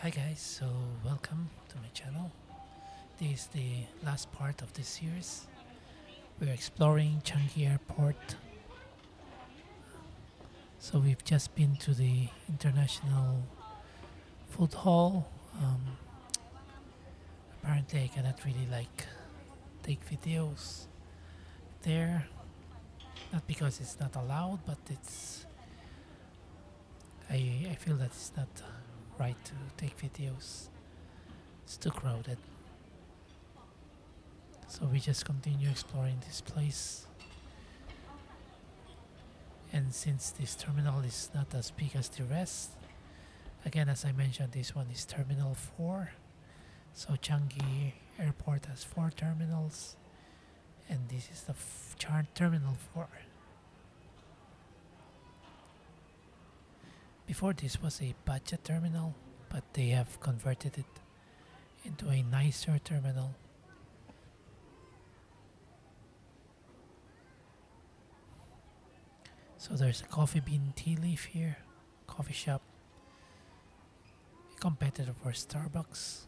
Hi guys, so welcome to my channel. This is the last part of this series. We're exploring Changi Airport. So we've just been to the International Food Hall. Apparently I cannot really take videos there. Not because it's not allowed, but I feel that it's not right to take videos. It's too crowded. So we just continue exploring this place. And since this terminal is not as big as the rest, again, as I mentioned, this one is Terminal 4. So Changi Airport has 4 terminals, and this is the Terminal 4. Before this was a budget terminal, but they have converted it into a nicer terminal. So there's a Coffee Bean Tea Leaf here, coffee shop, a competitor for Starbucks.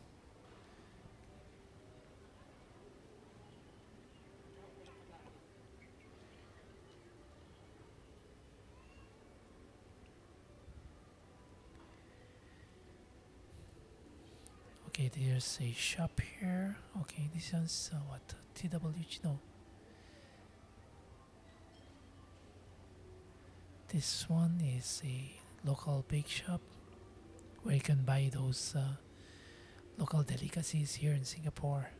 Okay, there's a shop here. Okay, this one's what? TWG? No. This one is a local bake shop where you can buy those local delicacies here in Singapore.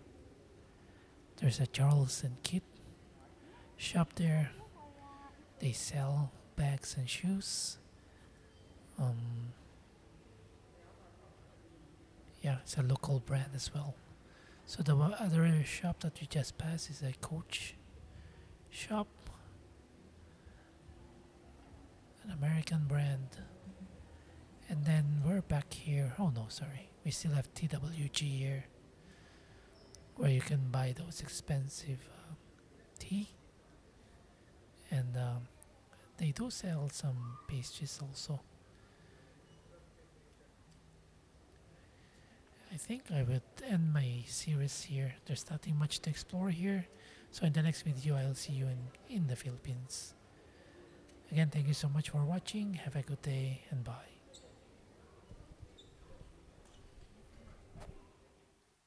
There's a Charles and Kit shop there. They sell bags and shoes. Yeah, it's a local brand as well. So the other shop that we just passed is a Coach shop, an American brand. And then we're back here. Oh no, sorry. We still have TWG here, where you can buy those expensive tea. And they do sell some pastries also. I think I would end my series here. There's nothing much to explore here. So in the next video, I'll see you in the Philippines. Again, thank you so much for watching. Have a good day and bye.